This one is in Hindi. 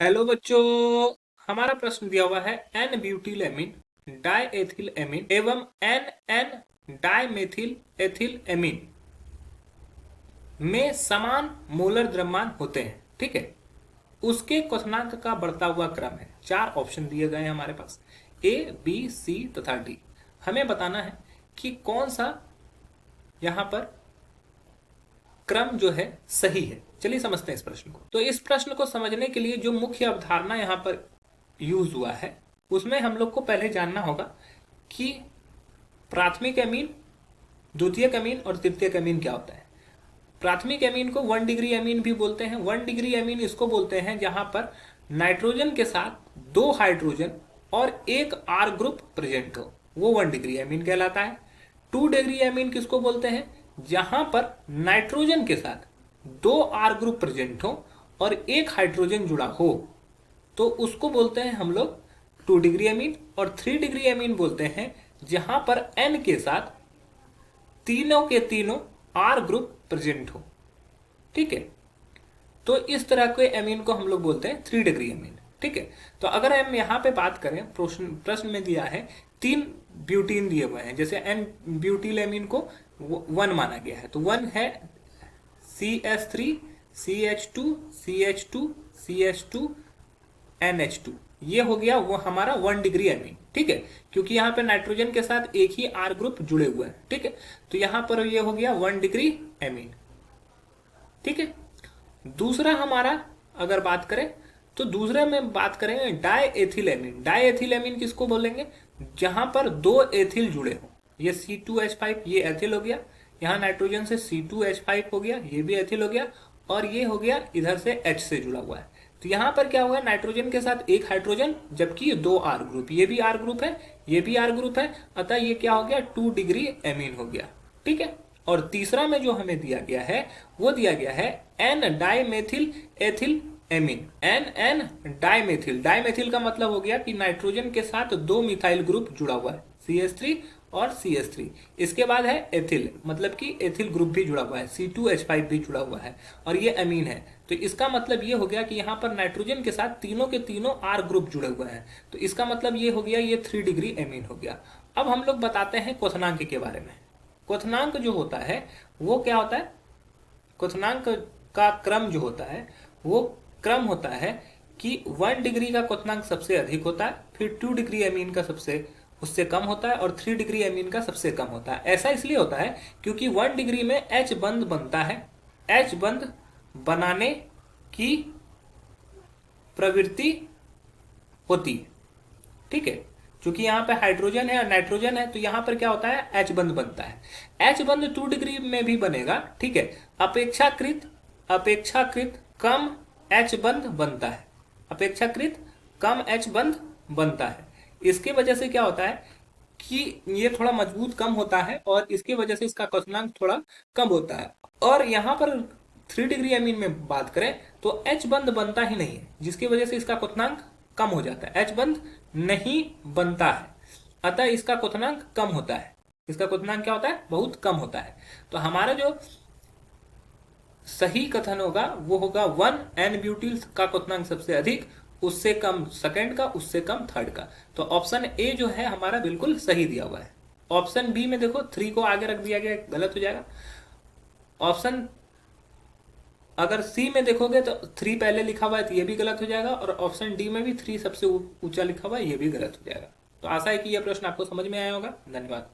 हेलो बच्चों। हमारा प्रश्न दिया हुआ है N butyl amine diethyl amine एवं N N dimethyl ethyl amine में समान मोलर द्रव्यमान होते हैं। ठीक है, उसके क्वथनांक का बढ़ता हुआ क्रम है। चार ऑप्शन दिए गए हैं हमारे पास, ए बी सी तथा डी। हमें बताना है कि कौन सा यहां पर क्रम जो है सही है। चलिए समझते हैं इस प्रश्न को। तो इस प्रश्न को समझने के लिए जो मुख्य अवधारणा यहाँ पर यूज हुआ है उसमें हम लोग को पहले जानना होगा कि प्राथमिक एमीन, द्वितीयक एमीन और तृतीयक एमीन क्या होता है। प्राथमिक एमीन को 1 डिग्री एमीन भी बोलते हैं। 1 डिग्री एमीन इसको बोलते हैं जहां पर नाइट्रोजन के साथ 2 हाइड्रोजन और एक आर ग्रुप प्रेजेंट हो, वो 1 डिग्री एमीन कहलाता है। 2 डिग्री एमीन किसको बोलते हैं, जहां पर नाइट्रोजन के साथ 2 आर ग्रुप प्रेजेंट हो और एक हाइड्रोजन जुड़ा हो, तो उसको बोलते हैं हम लोग 2 डिग्री एमीन। और 3 डिग्री एमीन बोलते हैं जहां पर एन के साथ तीनों के तीनों आर ग्रुप प्रेजेंट हो। ठीक है, तो इस तरह के एमीन को हम लोग बोलते हैं 3 डिग्री एमीन। ठीक है, तो अगर हम यहाँ पे बात करें, प्रश्न में दिया है 3 ब्यूटीन दिए हुए हैं, जैसे एन ब्यूटिल एमीन को 1 माना गया है, तो 1 है CH3 CH2 CH2 CH2 NH2। ये हो गया वो हमारा 1 डिग्री एमीन। ठीक है, क्योंकि यहाँ पे नाइट्रोजन के साथ एक ही आर ग्रुप जुड़े हुए हैं। ठीक है, तो यहाँ पर ये हो गया 1 डिग्री एमीन। ठीक है, दूसरा हमारा अगर बात करें तो दूसरे में बात करेंगे डाइएथिल एमीन। डाइएथिल एमीन किसको बोलेंगे, जहां पर 2 एथिल जुड़े हो। ये C2H5 ये एथिल हो गया, यहाँ नाइट्रोजन से C2H5 हो गया, ये भी एथिल हो गया, और ये हो गया इधर से H से जुड़ा हुआ है। तो यहाँ पर क्या हुआ, नाइट्रोजन के साथ एक हाइड्रोजन जबकि 2 आर ग्रुप, ये भी आर ग्रुप है ये भी आर ग्रुप है, अतः ये क्या हो गया 2 डिग्री एमीन हो गया। ठीक है, और तीसरा में जो हमें दिया गया है वो दिया गया है N dimethyl ethyl amine. N N dimethyl, dimethyl का मतलब हो गया कि नाइट्रोजन के साथ 2 मिथाइल ग्रुप जुड़ा हुआ है, CH3 और CH3। इसके बाद है एथिल, मतलब कि एथिल ग्रुप भी जुड़ा हुआ है, C2H5 भी जुड़ा हुआ है, और ये अमीन है। तो इसका मतलब ये हो गया कि यहाँ पर नाइट्रोजन के साथ तीनों के तीनों आर ग्रुप जुड़े हुए हैं, तो इसका मतलब ये हो गया ये 3 डिग्री एमीन हो गया। अब हम लोग बताते हैं क्वथनांक के बारे में। क्वथनांक जो होता है वो क्या होता है, क्वथनांक का क्रम जो होता है वो क्रम होता है कि 1 डिग्री का क्वथनांक सबसे अधिक होता है, फिर 2 डिग्री एमीन का सबसे उससे कम होता है, और 3 डिग्री एमीन का सबसे कम होता है। ऐसा इसलिए होता है क्योंकि 1 डिग्री में H बंध बनता है, H बंध बनाने की प्रवृत्ति होती है। ठीक है, क्योंकि यहाँ पे हाइड्रोजन है और नाइट्रोजन है, तो यहाँ पर क्या होता है H बंध बनता है। H बंध 2 डिग्री में भी बनेगा। ठीक है, अपेक्षाकृत अपेक्षाकृत कम H बंध बनता है, अपेक्षाकृत कम H बंध बनता है। इसके वजह से क्या होता है कि ये थोड़ा मजबूत कम होता है, और इसके वजह से इसका क्वथनांक थोड़ा कम होता है। और यहाँ पर 3 डिग्री एमीन में बात करें तो H बंध बनता ही नहीं है, जिसकी वजह से इसका क्वथनांक कम हो जाता है। H बंध नहीं बनता है, अतः इसका क्वथनांक कम होता है। इसका क्वथनांक क्या होता है, बहुत कम होता है। तो हमारा जो सही कथन होगा वो होगा 1 N ब्यूटिल का क्वथनांक सबसे अधिक, उससे कम सेकंड का, उससे कम थर्ड का। तो ऑप्शन ए जो है हमारा बिल्कुल सही दिया हुआ है। ऑप्शन बी में देखो 3 को आगे रख दिया गया, गलत हो जाएगा। ऑप्शन अगर सी में देखोगे तो 3 पहले लिखा हुआ है, तो ये भी गलत हो जाएगा, और ऑप्शन डी में भी 3 सबसे ऊंचा लिखा हुआ है, ये भी गलत हो जाएगा। तो आशा है कि यह प्रश्न आपको समझ में आया होगा। धन्यवाद।